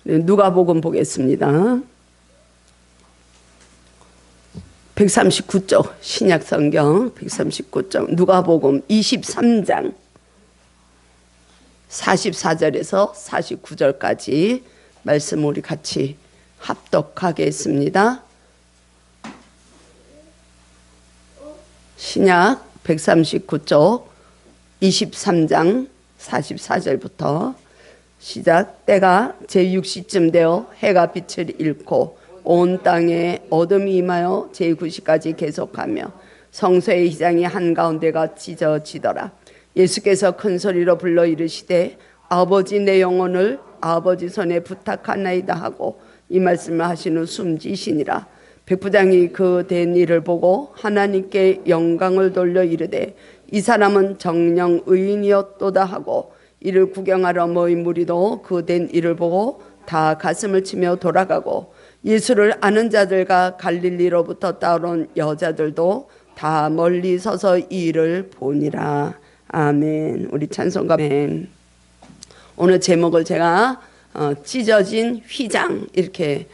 누가복음 보겠습니다. 139쪽 신약성경 139쪽 누가복음 23장 44절에서 49절까지 말씀 우리 같이 합독하겠습니다. 신약 139쪽 23장 44절부터 시작. 때가 제6시쯤 되어 해가 빛을 잃고 온 땅에 어둠이 임하여 제9시까지 계속하며 성소의 휘장이 한가운데가 찢어지더라. 예수께서 큰 소리로 불러 이르시되 아버지 내 영혼을 아버지 손에 부탁하나이다 하고 이 말씀을 하신 후 숨지시니라. 백부장이 그 된 일을 보고 하나님께 영광을 돌려 이르되 이 사람은 정령 의인이었도다 하고 이를 구경하러 모인 무리도 그 된 일을 보고 다 가슴을 치며 돌아가고 예수를 아는 자들과 갈릴리로부터 따라온 여자들도 다 멀리 서서 이 일을 보니라. 아멘. 우리 찬송가. 아멘. 오늘 제목을 제가 찢어진 휘장 이렇게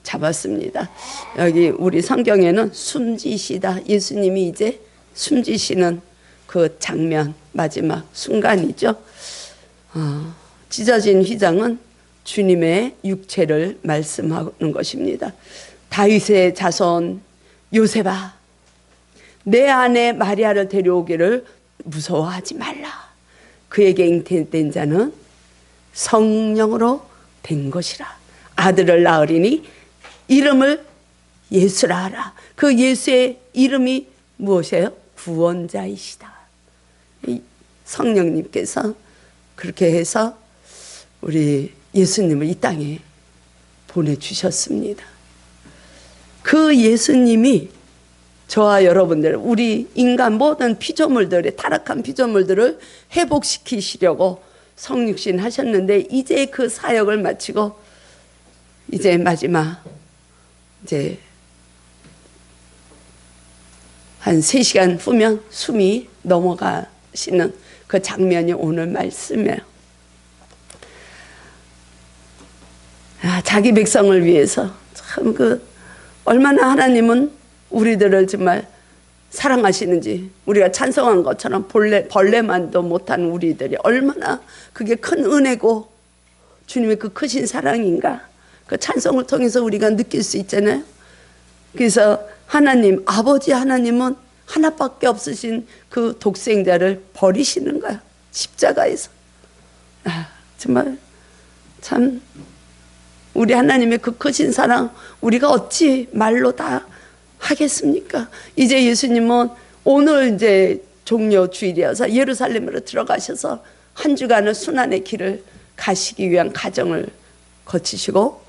잡았습니다. 여기 우리 성경에는 숨지시다, 예수님이 이제 숨지시는 그 장면, 마지막 순간이죠. 찢어진 휘장은 주님의 육체를 말씀하는 것입니다. 다윗의 자손 요셉아, 내 아내 마리아를 데려오기를 무서워하지 말라. 그에게 잉태된 자는 성령으로 된 것이라. 아들을 낳으리니 이름을 예수라 하라. 그 예수의 이름이 무엇이에요? 구원자이시다. 성령님께서 그렇게 해서 우리 예수님을 이 땅에 보내주셨습니다. 그 예수님이 저와 여러분들, 우리 인간 모든 피조물들의 타락한 피조물들을 회복시키시려고 성육신 하셨는데 이제 그 사역을 마치고 이제 마지막 이제 한 3시간 후면 숨이 넘어가시는 그 장면이 오늘 말씀이에요. 자기 백성을 위해서 참 얼마나 하나님은 우리들을 정말 사랑하시는지, 우리가 찬송한 것처럼 벌레만도 못한 우리들이 얼마나 그게 큰 은혜고 주님의 그 크신 사랑인가, 그 찬송을 통해서 우리가 느낄 수 있잖아요. 그래서 하나님, 아버지 하나님은 하나밖에 없으신 그 독생자를 버리시는 거야, 십자가에서. 정말 참 우리 하나님의 그 크신 사랑 우리가 어찌 말로 다 하겠습니까? 이제 예수님은 오늘 이제 종려 주일이어서 예루살렘으로 들어가셔서 한 주간의 순환의 길을 가시기 위한 과정을 거치시고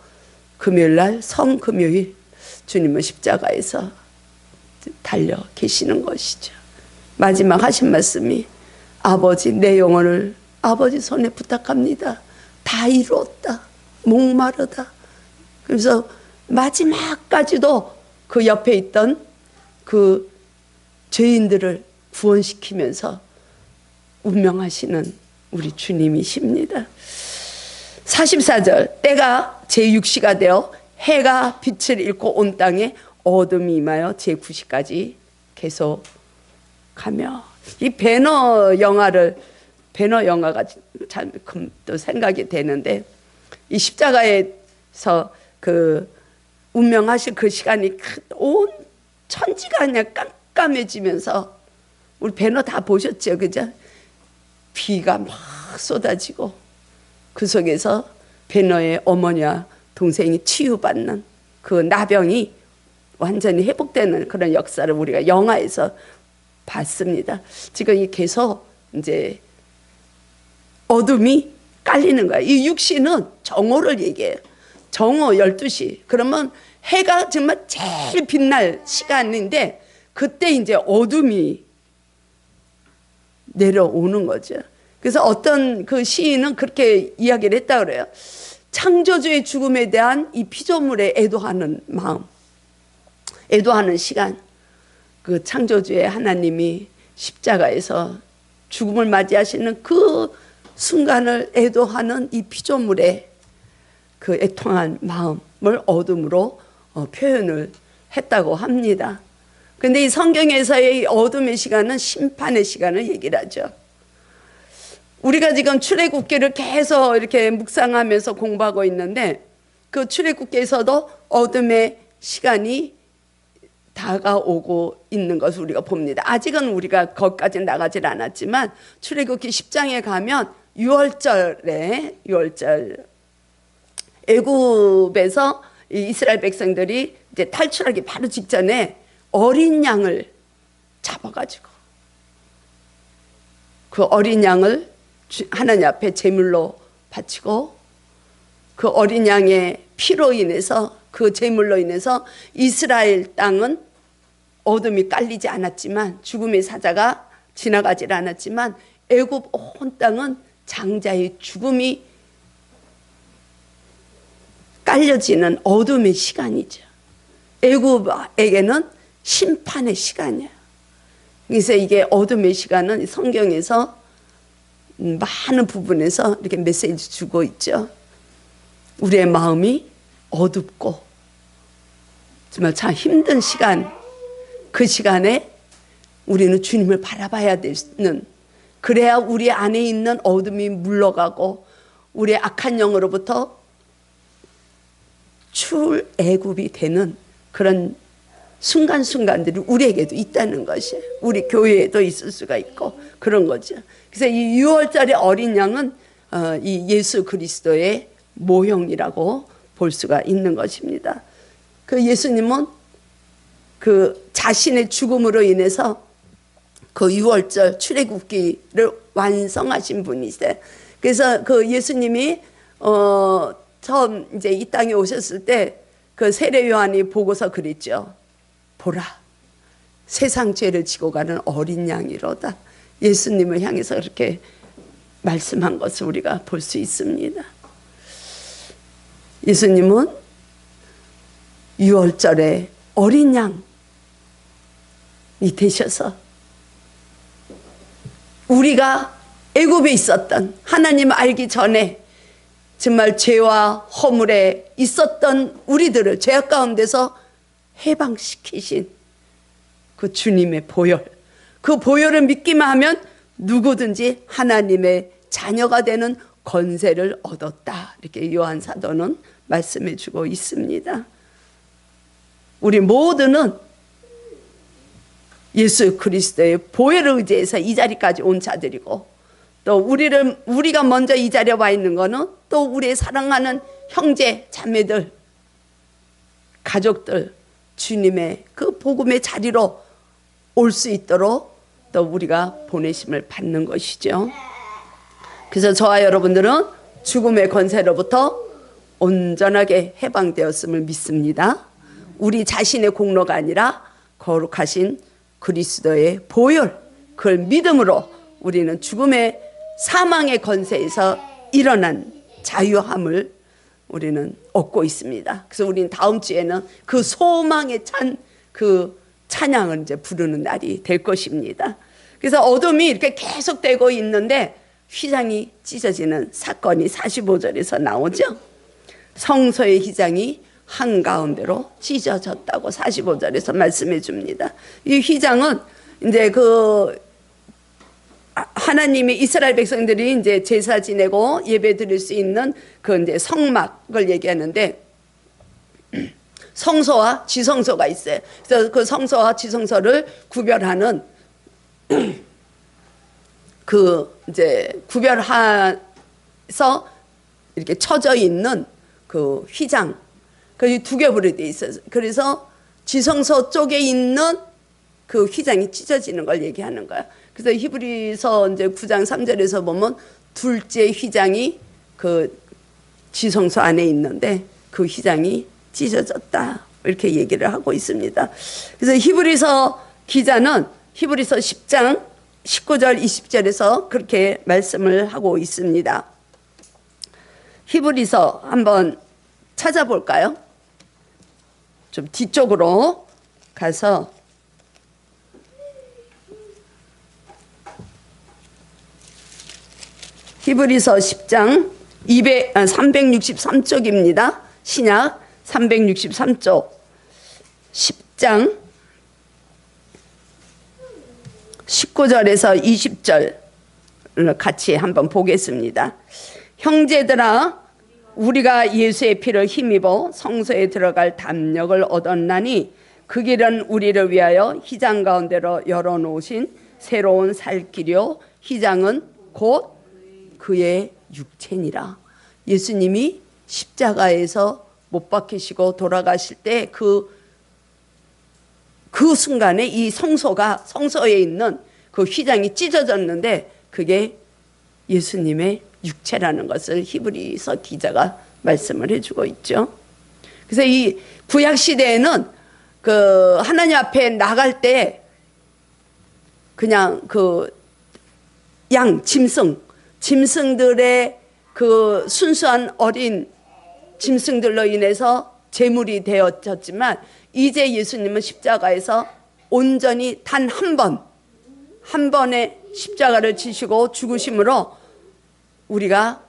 금요일날 성금요일 주님은 십자가에서 달려 계시는 것이죠. 마지막 하신 말씀이 아버지 내 영혼을 아버지 손에 부탁합니다. 다 이루었다. 목마르다. 그래서 마지막까지도 그 옆에 있던 그 죄인들을 구원시키면서 운명하시는 우리 주님이십니다. 44절 때가 제6시가 되어 해가 빛을 잃고 온 땅에 어둠이 임하여 제9시까지 계속 가며, 이 배너 영화가 참 또 생각이 되는데, 이 십자가에서 그 운명하실 그 시간이 온 천지가 그냥 깜깜해지면서, 우리 배너 다 보셨죠, 그죠? 비가 막 쏟아지고 그 속에서 배너의 어머니와 동생이 치유받는 그 나병이 완전히 회복되는 그런 역사를 우리가 영화에서 봤습니다. 지금 계속 이제 어둠이 깔리는 거야. 이 육신은 정오를 얘기해요. 정오 12시. 그러면 해가 정말 제일 빛날 시간인데 그때 이제 어둠이 내려오는 거죠. 그래서 어떤 그 시인은 그렇게 이야기를 했다 그래요. 창조주의 죽음에 대한 이 피조물에 애도하는 마음, 애도하는 시간, 그 창조주의 하나님이 십자가에서 죽음을 맞이하시는 그 순간을 애도하는 이 피조물의 그 애통한 마음을 어둠으로 표현을 했다고 합니다. 근데 이 성경에서의 어둠의 시간은 심판의 시간을 얘기를 하죠. 우리가 지금 출애굽기를 계속 이렇게 묵상하면서 공부하고 있는데 그 출애굽기에서도 어둠의 시간이 다가오고 있는 것을 우리가 봅니다. 아직은 우리가 거기까지 나가질 않았지만 출애굽기 10장에 가면 6월절 애굽에서 이스라엘 백성들이 이제 탈출하기 바로 직전에 어린 양을 잡아가지고 그 어린 양을 하나님 앞에 제물로 바치고 그 어린 양의 피로 인해서 그 제물로 인해서 이스라엘 땅은 어둠이 깔리지 않았지만 죽음의 사자가 지나가질 않았지만 애굽 온 땅은 장자의 죽음이 깔려지는 어둠의 시간이죠. 애굽에게는 심판의 시간이야. 그래서 이게 어둠의 시간은 성경에서 많은 부분에서 이렇게 메시지 주고 있죠. 우리의 마음이 어둡고 정말 참 힘든 시간, 그 시간에 우리는 주님을 바라봐야 되는, 그래야 우리 안에 있는 어둠이 물러가고 우리의 악한 영으로부터 출애굽이 되는 그런 순간순간들이 우리에게도 있다는 것이에요. 우리 교회에도 있을 수가 있고 그런 거죠. 그래서 이 6월절의 어린 양은 이 예수 그리스도의 모형이라고 볼 수가 있는 것입니다. 그 예수님은 그 자신의 죽음으로 인해서 그 6월절 출애굽기를 완성하신 분이세요. 그래서 그 예수님이 처음 이제 이 땅에 오셨을 때 그 세례 요한이 보고서 그랬죠. 보라, 세상 죄를 지고 가는 어린 양이로다. 예수님을 향해서 그렇게 말씀한 것을 우리가 볼 수 있습니다. 예수님은 6월절에 어린 양이 되셔서 우리가 애굽에 있었던, 하나님을 알기 전에 정말 죄와 허물에 있었던 우리들을 죄악 가운데서 해방시키신 그 주님의 보혈, 그 보혈을 믿기만 하면 누구든지 하나님의 자녀가 되는 권세를 얻었다. 이렇게 요한 사도는 말씀해 주고 있습니다. 우리 모두는 예수 그리스도의 보혈을 의지해서 이 자리까지 온 자들이고, 또 우리가 먼저 이 자리에 와 있는 거는 또 우리의 사랑하는 형제 자매들, 가족들, 주님의 그 복음의 자리로 올 수 있도록 또 우리가 보내심을 받는 것이죠. 그래서 저와 여러분들은 죽음의 권세로부터 온전하게 해방되었음을 믿습니다. 우리 자신의 공로가 아니라 거룩하신 그리스도의 보혈, 그걸 믿음으로 우리는 죽음의 사망의 권세에서 일어난 자유함을 우리는 얻고 있습니다. 그래서 우리는 다음 주에는 그 소망에 찬 그 찬양을 이제 부르는 날이 될 것입니다. 그래서 어둠이 이렇게 계속되고 있는데 휘장이 찢어지는 사건이 45절에서 나오죠. 성소의 휘장이 한가운데로 찢어졌다고 45절에서 말씀해 줍니다. 이 휘장은 이제 그 하나님이 이스라엘 백성들이 이제 제사 지내고 예배 드릴 수 있는 그 이제 성막을 얘기하는데, 성소와 지성소가 있어요. 그래서 그 성소와 지성소를 구별하는 그 이제 구별해서 이렇게 쳐져 있는 그 휘장, 그 두 겹으로 되어 있어요. 그래서 지성소 쪽에 있는 그 휘장이 찢어지는 걸 얘기하는 거야. 그래서 히브리서 이제 9장 3절에서 보면 둘째 휘장이 그 지성소 안에 있는데 그 휘장이 찢어졌다, 이렇게 얘기를 하고 있습니다. 그래서 히브리서 기자는 히브리서 10장 19절 20절에서 그렇게 말씀을 하고 있습니다. 히브리서 한번 찾아볼까요? 좀 뒤쪽으로 가서 히브리서 10장 363쪽입니다. 신약 363쪽 10장 19절에서 20절 같이 한번 보겠습니다. 형제들아, 우리가 예수의 피를 힘입어 성소에 들어갈 담력을 얻었나니 그 길은 우리를 위하여 휘장 가운데로 열어놓으신 새로운 살 길이요 휘장은 곧 그의 육체니라. 예수님이 십자가에서 못 박히시고 돌아가실 때 그 순간에 이 성소에 있는 그 휘장이 찢어졌는데 그게 예수님의 육체라는 것을 히브리서 기자가 말씀을 해주고 있죠. 그래서 이 구약 시대에는 그 하나님 앞에 나갈 때 그냥 그 짐승들의 그 순수한 어린 짐승들로 인해서 제물이 되어졌지만 이제 예수님은 십자가에서 온전히 단 한 번의 십자가를 지시고 죽으심으로 우리가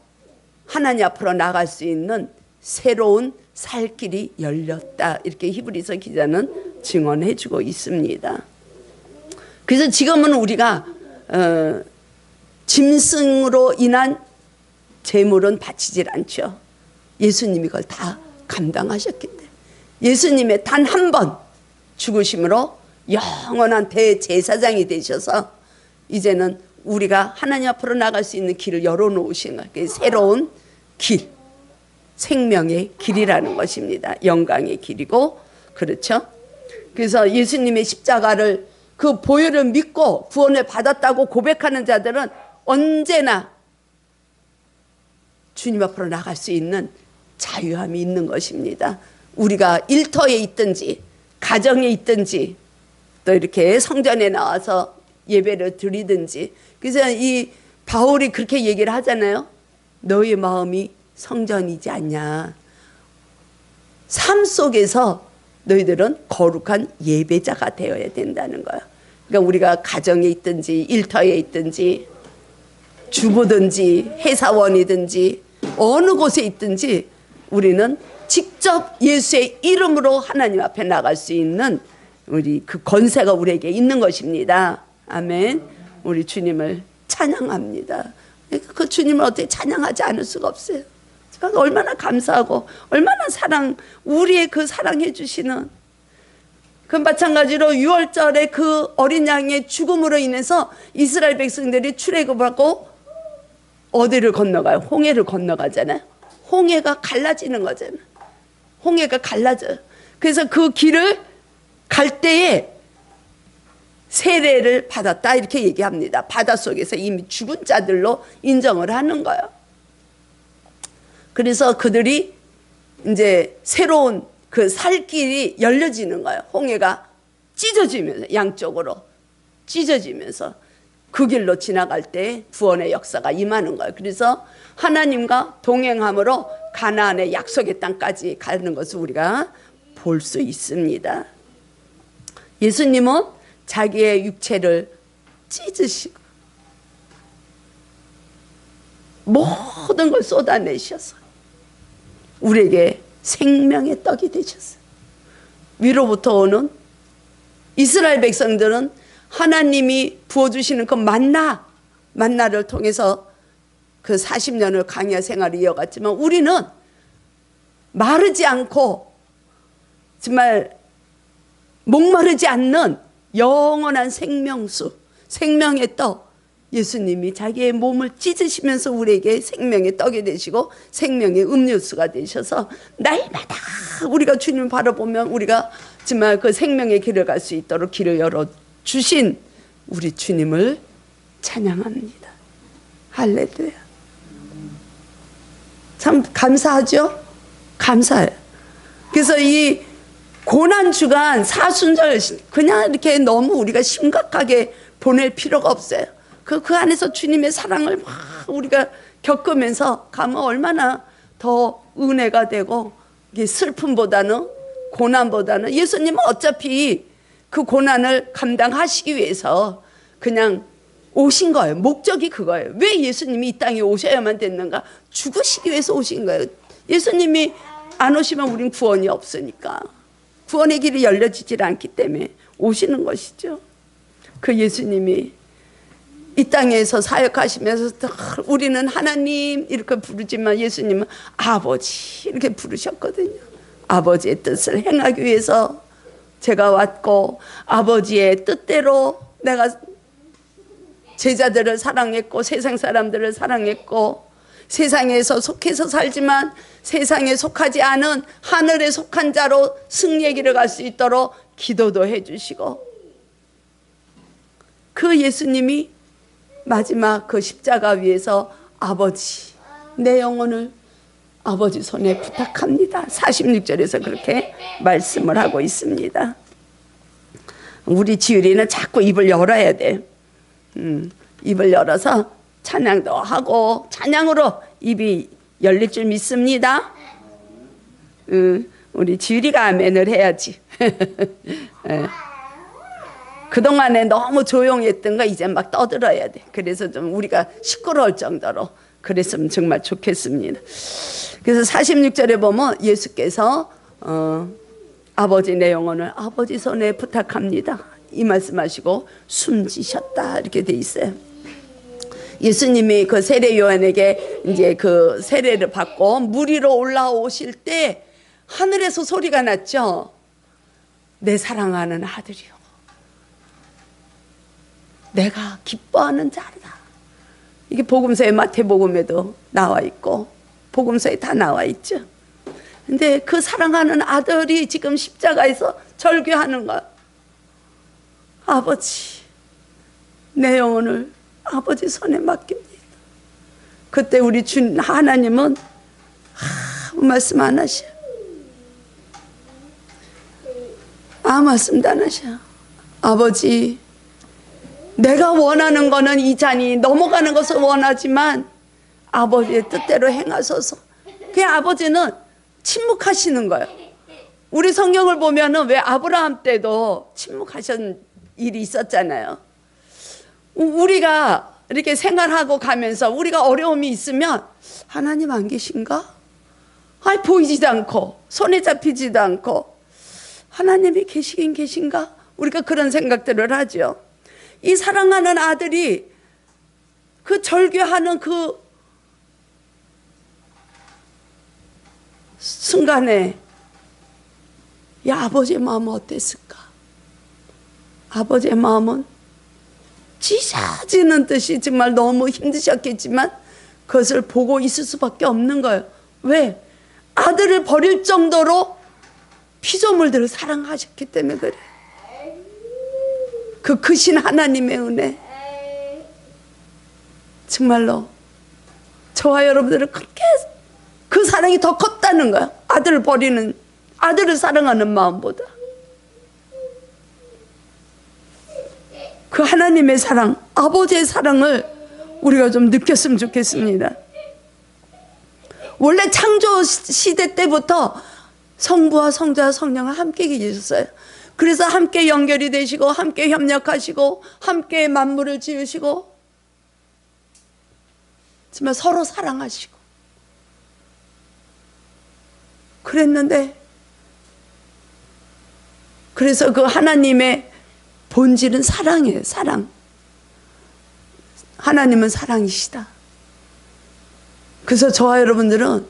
하나님 앞으로 나갈 수 있는 새로운 살 길이 열렸다. 이렇게 히브리서 기자는 증언해 주고 있습니다. 그래서 지금은 우리가 짐승으로 인한 제물은 바치질 않죠. 예수님이 그걸 다 감당하셨기 때문에 예수님의 단 한 번 죽으심으로 영원한 대제사장이 되셔서 이제는 우리가 하나님 앞으로 나갈 수 있는 길을 열어놓으신 거예요. 새로운 길, 생명의 길이라는 것입니다. 영광의 길이고, 그렇죠? 그래서 예수님의 십자가를 그 보혈을 믿고 구원을 받았다고 고백하는 자들은 언제나 주님 앞으로 나갈 수 있는 자유함이 있는 것입니다. 우리가 일터에 있든지 가정에 있든지 또 이렇게 성전에 나와서 예배를 드리든지. 그래서 이 바울이 그렇게 얘기를 하잖아요. 너의 마음이 성전이지 않냐. 삶 속에서 너희들은 거룩한 예배자가 되어야 된다는 거예요. 그러니까 우리가 가정에 있든지 일터에 있든지 주부든지 회사원이든지 어느 곳에 있든지 우리는 직접 예수의 이름으로 하나님 앞에 나갈 수 있는 우리 그 권세가 우리에게 있는 것입니다. 아멘. 우리 주님을 찬양합니다. 그 주님을 어떻게 찬양하지 않을 수가 없어요. 제가 얼마나 감사하고 얼마나 우리의 그 사랑해 주시는 그 마찬가지로 6월절에 그 어린 양의 죽음으로 인해서 이스라엘 백성들이 출애굽하고 어디를 건너가요? 홍해를 건너가잖아요. 홍해가 갈라지는 거잖아요. 홍해가 갈라져요. 그래서 그 길을 갈 때에 세례를 받았다 이렇게 얘기합니다. 바닷속에서 이미 죽은 자들로 인정을 하는 거예요. 그래서 그들이 이제 새로운 그 살길이 열려지는 거예요. 홍해가 찢어지면서 양쪽으로 찢어지면서 그 길로 지나갈 때 구원의 역사가 임하는 거예요. 그래서 하나님과 동행함으로 가나안의 약속의 땅까지 가는 것을 우리가 볼 수 있습니다. 예수님은 자기의 육체를 찢으시고 모든 걸 쏟아내셔서 우리에게 생명의 떡이 되셨어요. 위로부터 오는 이스라엘 백성들은 하나님이 부어주시는 그 만나를 통해서 그 40년을 광야 생활을 이어갔지만 우리는 마르지 않고 정말 목마르지 않는 영원한 생명수, 생명의 떡, 예수님이 자기의 몸을 찢으시면서 우리에게 생명의 떡이 되시고 생명의 음료수가 되셔서 날마다 우리가 주님을 바라보면 우리가 정말 그 생명의 길을 갈 수 있도록 길을 열어주신 우리 주님을 찬양합니다. 할렐루야. 참 감사하죠? 감사해요. 그래서 이 고난주간 사순절 그냥 이렇게 너무 우리가 심각하게 보낼 필요가 없어요. 그 안에서 주님의 사랑을 막 우리가 겪으면서 가면 얼마나 더 은혜가 되고 슬픔보다는 고난보다는 예수님은 어차피 그 고난을 감당하시기 위해서 그냥 오신 거예요. 목적이 그거예요. 왜 예수님이 이 땅에 오셔야만 됐는가? 죽으시기 위해서 오신 거예요. 예수님이 안 오시면 우린 구원이 없으니까. 구원의 길이 열려지질 않기 때문에 오시는 것이죠. 그 예수님이 이 땅에서 사역하시면서 우리는 하나님 이렇게 부르지만 예수님은 아버지 이렇게 부르셨거든요. 아버지의 뜻을 행하기 위해서 제가 왔고, 아버지의 뜻대로 내가 제자들을 사랑했고 세상 사람들을 사랑했고, 세상에서 속해서 살지만 세상에 속하지 않은 하늘에 속한 자로 승리의 길을 갈 수 있도록 기도도 해주시고, 그 예수님이 마지막 그 십자가 위에서 아버지 내 영혼을 아버지 손에 부탁합니다. 46절에서 그렇게 말씀을 하고 있습니다. 우리 지율이는 자꾸 입을 열어야 돼. 입을 열어서 찬양도 하고 찬양으로 입이 열릴 줄 믿습니다. 우리 지율이가 아멘을 해야지. 그동안에 너무 조용했던 거 이제 막 떠들어야 돼. 그래서 좀 우리가 시끄러울 정도로 그랬으면 정말 좋겠습니다. 그래서 46절에 보면 예수께서 아버지 내 영혼을 아버지 손에 부탁합니다 이 말씀하시고 숨지셨다 이렇게 돼 있어요. 예수님이 그 세례 요한에게 이제 그 세례를 받고 물 위로 올라오실 때 하늘에서 소리가 났죠. 내 사랑하는 아들이요, 내가 기뻐하는 자다. 이게 복음서에 마태복음에도 나와 있고 복음서에 다 나와 있죠. 근데 그 사랑하는 아들이 지금 십자가에서 절규하는 것. 아버지 내 영혼을 아버지 손에 맡깁니다. 그때 우리 주 하나님은 아무 말씀 안 하셔. 아무 말씀도 안 하셔. 아버지 내가 원하는 거는 이 잔이 넘어가는 것을 원하지만 아버지의 뜻대로 행하소서. 그냥 아버지는 침묵하시는 거예요. 우리 성경을 보면은 왜 아브라함 때도 침묵하신 일이 있었잖아요. 우리가 이렇게 생활하고 가면서 우리가 어려움이 있으면 하나님 안 계신가? 아니 보이지도 않고 손에 잡히지도 않고 하나님이 계시긴 계신가? 우리가 그런 생각들을 하죠. 이 사랑하는 아들이 그 절규하는 그 순간에 이 아버지의 마음은 어땠을까? 아버지의 마음은 찢어지는 듯이 정말 너무 힘드셨겠지만 그것을 보고 있을 수밖에 없는 거예요. 왜? 아들을 버릴 정도로 피조물들을 사랑하셨기 때문에 그래. 그 크신 하나님의 은혜, 정말로 저와 여러분들은 그렇게 그 사랑이 더 컸다는 거야. 아들을 버리는, 아들을 사랑하는 마음보다 그 하나님의 사랑, 아버지의 사랑을 우리가 좀 느꼈으면 좋겠습니다. 원래 창조 시대 때부터 성부와 성자와 성령을 함께 계셨어요. 그래서 함께 연결이 되시고 함께 협력하시고 함께 만물을 지으시고 정말 서로 사랑하시고 그랬는데, 그래서 그 하나님의 본질은 사랑이에요. 사랑. 하나님은 사랑이시다. 그래서 저와 여러분들은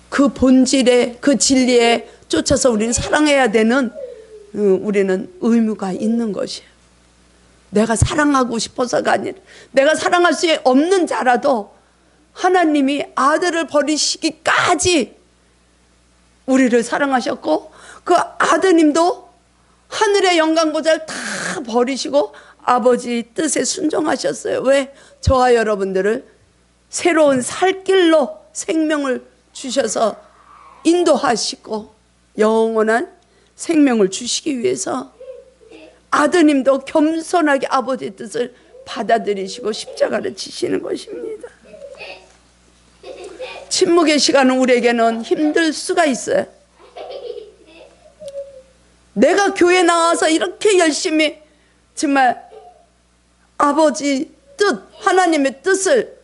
그 본질에, 그 진리에 쫓아서 우리는 사랑해야 되는 우리는 의무가 있는 것이에요. 내가 사랑하고 싶어서가 아니라 내가 사랑할 수 없는 자라도 하나님이 아들을 버리시기까지 우리를 사랑하셨고 그 아드님도 하늘의 영광보좌를 다 버리시고 아버지 뜻에 순종하셨어요. 왜? 저와 여러분들을 새로운 살 길로 생명을 주셔서 인도하시고 영원한 생명을 주시기 위해서 아드님도 겸손하게 아버지의 뜻을 받아들이시고 십자가를 지시는 것입니다. 침묵의 시간은 우리에게는 힘들 수가 있어요. 내가 교회 나와서 이렇게 열심히 정말 아버지 뜻, 하나님의 뜻을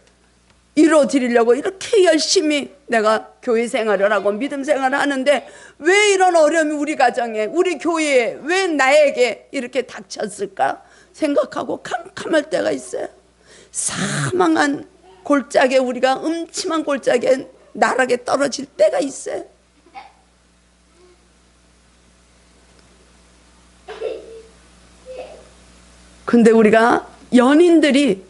이루어 드리려고 이렇게 열심히 내가 교회 생활을 하고 믿음 생활을 하는데 왜 이런 어려움이 우리 가정에, 우리 교회에, 왜 나에게 이렇게 닥쳤을까 생각하고 캄캄할 때가 있어요. 사망한 골짜기에, 우리가 음침한 골짜기에 나락에 떨어질 때가 있어요. 근데 우리가 연인들이,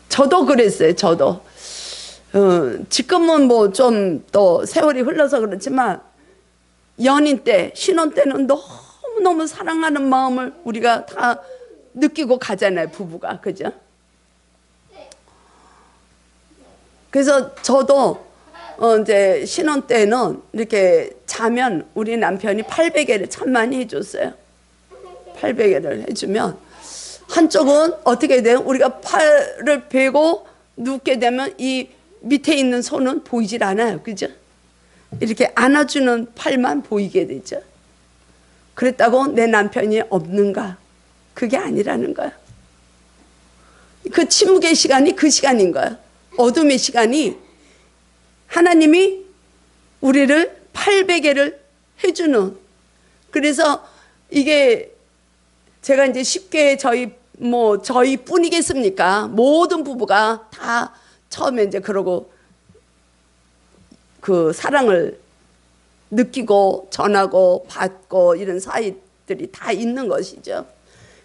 저도 그랬어요. 저도 지금은 뭐 좀 또 세월이 흘러서 그렇지만 연인 때, 신혼 때는 너무너무 사랑하는 마음을 우리가 다 느끼고 가잖아요, 부부가. 그죠? 그래서 저도 이제 신혼 때는 이렇게 자면 우리 남편이 800개를 참 많이 해줬어요. 800개를 해주면 한쪽은 어떻게 돼요? 우리가 팔을 베고 눕게 되면 이 밑에 있는 손은 보이질 않아요. 그죠? 이렇게 안아주는 팔만 보이게 되죠. 그랬다고 내 남편이 없는가? 그게 아니라는 거야. 그 침묵의 시간이 그 시간인 거야. 어둠의 시간이 하나님이 우리를 800개를 해주는. 그래서 이게 제가 이제 쉽게 저희 뿐이겠습니까? 모든 부부가 다 처음에 이제 그러고 그 사랑을 느끼고 전하고 받고 이런 사이들이 다 있는 것이죠.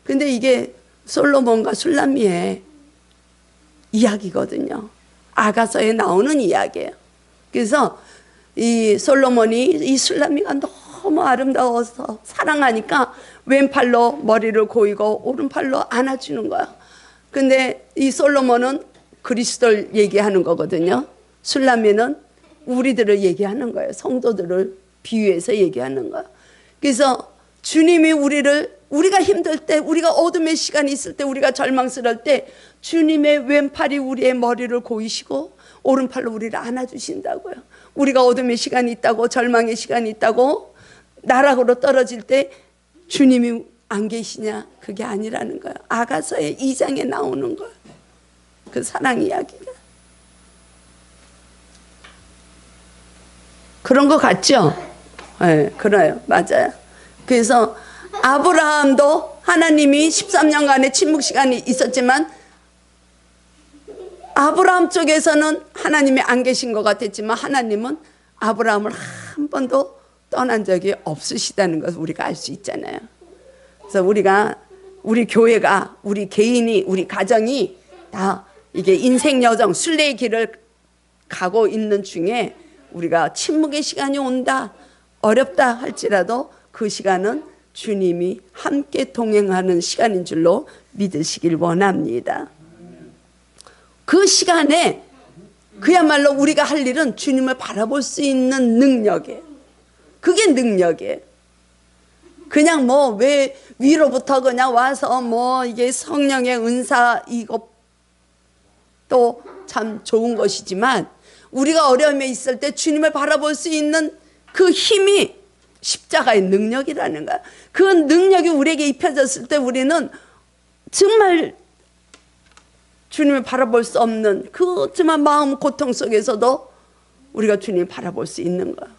근데 이게 솔로몬과 술람미의 이야기거든요. 아가서에 나오는 이야기예요. 그래서 이 솔로몬이 이 술람미가 너무 아름다워서 사랑하니까 왼팔로 머리를 고이고 오른팔로 안아주는 거야. 근데 이 솔로몬은 그리스도를 얘기하는 거거든요. 술람미는 우리들을 얘기하는 거예요. 성도들을 비유해서 얘기하는 거야. 그래서 주님이 우리가 힘들 때, 우리가 어둠의 시간이 있을 때, 우리가 절망스러울 때 주님의 왼팔이 우리의 머리를 고이시고 오른팔로 우리를 안아주신다고요. 우리가 어둠의 시간이 있다고, 절망의 시간이 있다고, 나락으로 떨어질 때 주님이 안 계시냐? 그게 아니라는 거야. 아가서의 2장에 나오는 거야. 그 사랑 이야기가. 그런 거 같죠? 네, 그래요. 맞아요. 그래서 아브라함도 하나님이 13년간의 침묵 시간이 있었지만 아브라함 쪽에서는 하나님이 안 계신 것 같았지만 하나님은 아브라함을 한 번도 떠난 적이 없으시다는 것을 우리가 알 수 있잖아요. 그래서 우리 교회가, 우리 개인이, 우리 가정이 다 이게 인생 여정, 순례의 길을 가고 있는 중에 우리가 침묵의 시간이 온다, 어렵다 할지라도 그 시간은 주님이 함께 동행하는 시간인 줄로 믿으시길 원합니다. 그 시간에 그야말로 우리가 할 일은 주님을 바라볼 수 있는 능력이에요. 그게 능력이에요. 그냥 왜 위로부터 그냥 와서 이게 성령의 은사 이것도 참 좋은 것이지만 우리가 어려움에 있을 때 주님을 바라볼 수 있는 그 힘이 십자가의 능력이라는 거야. 그 능력이 우리에게 입혀졌을 때 우리는 정말 주님을 바라볼 수 없는 그렇지만 마음 고통 속에서도 우리가 주님을 바라볼 수 있는 거야.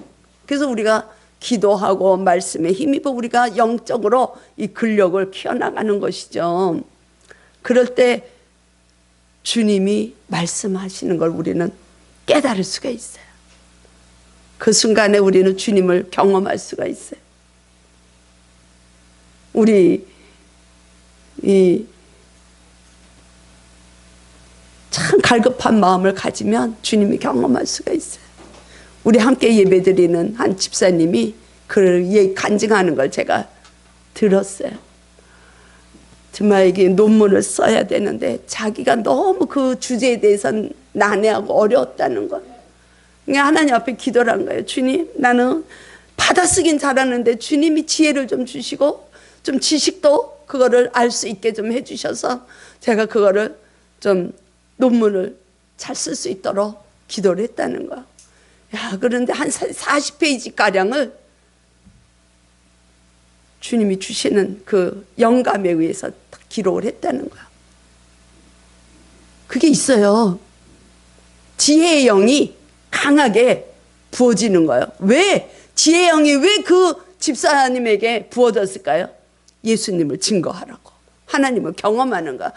그래서 우리가 기도하고 말씀에 힘입어 우리가 영적으로 이 근력을 키워나가는 것이죠. 그럴 때 주님이 말씀하시는 걸 우리는 깨달을 수가 있어요. 그 순간에 우리는 주님을 경험할 수가 있어요. 우리 참 갈급한 마음을 가지면 주님이 경험할 수가 있어요. 우리 함께 예배드리는 한 집사님이 그 간증하는 걸 제가 들었어요. 정말 이게 논문을 써야 되는데 자기가 너무 그 주제에 대해서 난해하고 어려웠다는 거. 그냥 하나님 앞에 기도를 한 거예요. 주님, 나는 받아쓰긴 잘하는데 주님이 지혜를 좀 주시고 좀 지식도 그거를 알 수 있게 좀 해주셔서 제가 그거를 좀 논문을 잘 쓸 수 있도록 기도를 했다는 거야. 야, 그런데 한 40페이지가량을 주님이 주시는 그 영감에 의해서 기록을 했다는 거야. 그게 있어요. 지혜의 영이 강하게 부어지는 거예요. 왜? 지혜의 영이 왜 그 집사님에게 부어졌을까요? 예수님을 증거하라고. 하나님을 경험하는 거.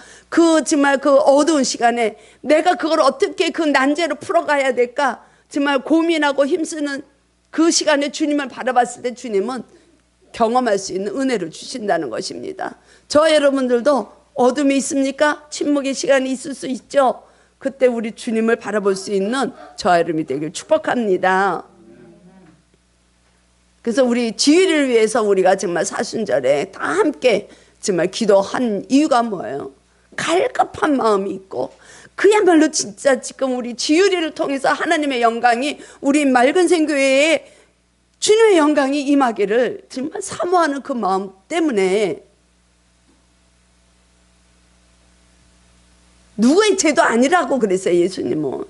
정말 그 어두운 시간에 내가 그걸 어떻게 그 난제를 풀어가야 될까? 정말 고민하고 힘쓰는 그 시간에 주님을 바라봤을 때 주님은 경험할 수 있는 은혜를 주신다는 것입니다. 저와 여러분들도 어둠이 있습니까? 침묵의 시간이 있을 수 있죠. 그때 우리 주님을 바라볼 수 있는 저와 여러분이 되길 축복합니다. 그래서 우리 지위를 위해서 우리가 정말 사순절에 다 함께 정말 기도한 이유가 뭐예요? 갈급한 마음이 있고 그야말로 진짜 지금 우리 지유리를 통해서 하나님의 영광이 우리 맑은 생교회에 주님의 영광이 임하기를 정말 사모하는 그 마음 때문에 누구의 죄도 아니라고 그랬어요. 예수님은.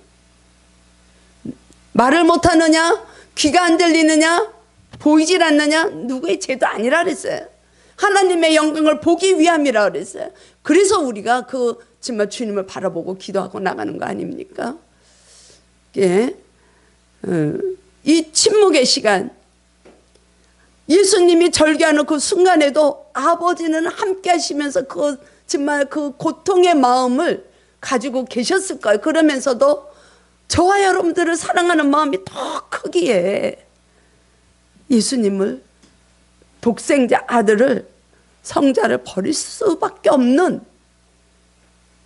말을 못하느냐? 귀가 안 들리느냐? 보이질 않느냐? 누구의 죄도 아니라 그랬어요. 하나님의 영광을 보기 위함이라 그랬어요. 그래서 우리가 정말 주님을 바라보고 기도하고 나가는 거 아닙니까? 예. 이 침묵의 시간, 예수님이 절기하는 그 순간에도 아버지는 함께 하시면서 정말 그 고통의 마음을 가지고 계셨을 거예요. 그러면서도 저와 여러분들을 사랑하는 마음이 더 크기에 예수님을, 독생자 아들을, 성자를 버릴 수밖에 없는,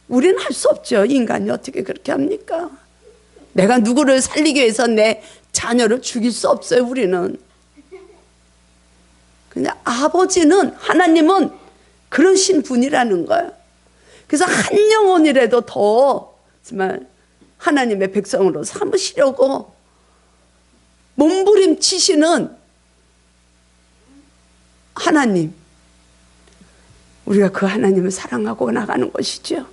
우리는 할 수 없죠. 인간이 어떻게 그렇게 합니까? 내가 누구를 살리기 위해서 내 자녀를 죽일 수 없어요. 우리는. 그냥 아버지는, 하나님은 그러신 분이라는 거예요. 그래서 한 영혼이라도 더 정말 하나님의 백성으로 삼으시려고 몸부림치시는 하나님, 우리가 그 하나님을 사랑하고 나가는 것이죠.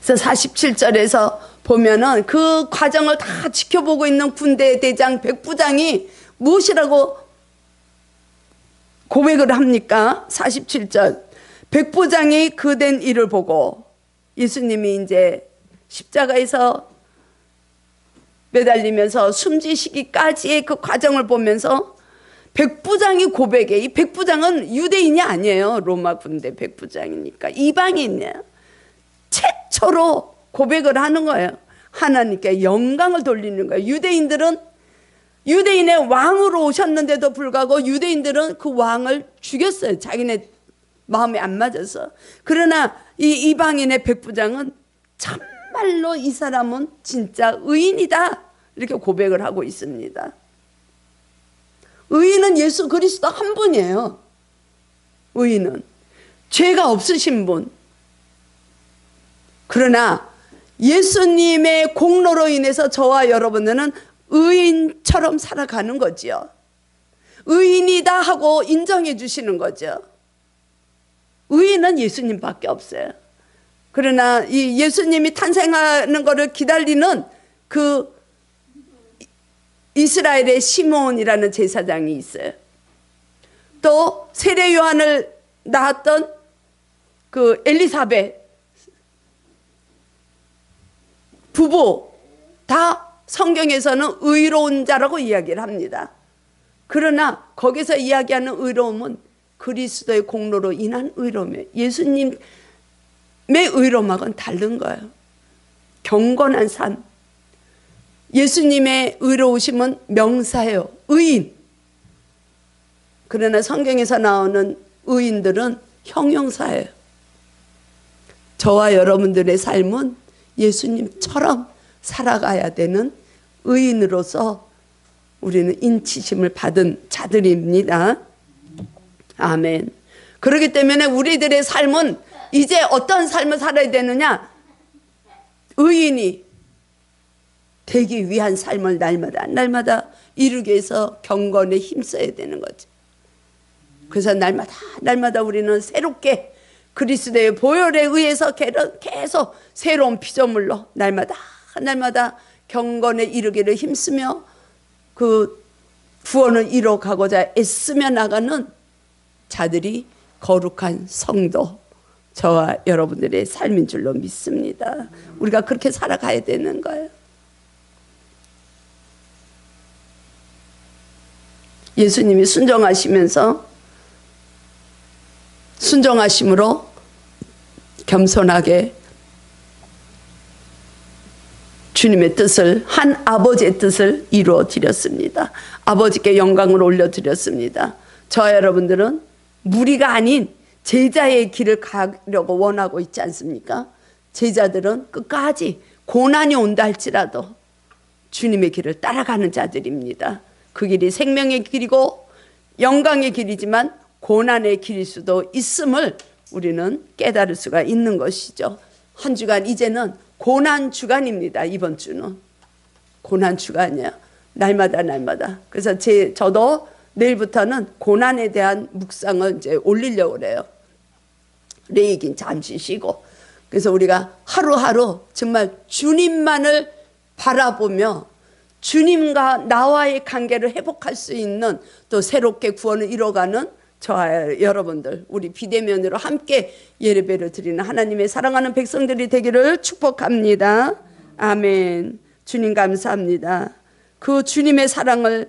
그래서 47절에서 보면은 그 과정을 다 지켜보고 있는 군대 대장 백부장이 무엇이라고 고백을 합니까? 47절. 백부장이 그된 일을 보고, 예수님이 이제 십자가에서 매달리면서 숨지시기까지의 그 과정을 보면서 백부장이 고백해. 이 백부장은 유대인이 아니에요. 로마 군대 백부장이니까 이방인이에요. 최초로 고백을 하는 거예요. 하나님께 영광을 돌리는 거예요. 유대인의 왕으로 오셨는데도 불구하고 유대인들은 그 왕을 죽였어요. 자기네 마음에 안 맞아서. 그러나 이 이방인의 백부장은 참말로 이 사람은 진짜 의인이다, 이렇게 고백을 하고 있습니다. 의인은 예수 그리스도 한 분이에요. 의인은 죄가 없으신 분. 그러나 예수님의 공로로 인해서 저와 여러분들은 의인처럼 살아가는 거지요. 의인이다 하고 인정해 주시는 거죠. 의인은 예수님밖에 없어요. 그러나 이 예수님이 탄생하는 것을 기다리는 그 이스라엘의 시몬이라는 제사장이 있어요. 또 세례 요한을 낳았던 그 엘리사벳 부부, 다 성경에서는 의로운 자라고 이야기를 합니다. 그러나 거기서 이야기하는 의로움은 그리스도의 공로로 인한 의로움이에요. 예수님의 의로움하고는 다른 거예요. 경건한 삶. 예수님의 의로우심은 명사예요. 의인. 그러나 성경에서 나오는 의인들은 형용사예요. 저와 여러분들의 삶은 예수님처럼 살아가야 되는 의인으로서 우리는 인치심을 받은 자들입니다. 아멘. 그렇기 때문에 우리들의 삶은 이제 어떤 삶을 살아야 되느냐? 의인이 되기 위한 삶을 날마다 이루기 위해서 경건에 힘써야 되는 거죠. 그래서 날마다 우리는 새롭게 그리스도의 보혈에 의해서 계속 새로운 피조물로 날마다 경건에 이르기를 힘쓰며 그 구원을 이뤄가고자 애쓰며 나가는 자들이 거룩한 성도, 저와 여러분들의 삶인 줄로 믿습니다. 우리가 그렇게 살아가야 되는 거예요. 예수님이 순종하심으로 겸손하게 주님의 뜻을, 한 아버지의 뜻을 이루어 드렸습니다. 아버지께 영광을 올려 드렸습니다. 저와 여러분들은 무리가 아닌 제자의 길을 가려고 원하고 있지 않습니까? 제자들은 끝까지 고난이 온다 할지라도 주님의 길을 따라가는 자들입니다. 그 길이 생명의 길이고 영광의 길이지만 고난의 길일 수도 있음을 우리는 깨달을 수가 있는 것이죠. 한 주간 이제는 고난 주간입니다. 이번 주는 고난 주간이에요. 날마다. 그래서 저도 내일부터는 고난에 대한 묵상을 이제 올리려고 그래요. 레이긴 잠시 쉬고. 그래서 우리가 하루하루 정말 주님만을 바라보며 주님과 나와의 관계를 회복할 수 있는, 또 새롭게 구원을 이뤄가는 저와 여러분들, 우리 비대면으로 함께 예배를 드리는 하나님의 사랑하는 백성들이 되기를 축복합니다. 아멘. 주님 감사합니다. 그 주님의 사랑을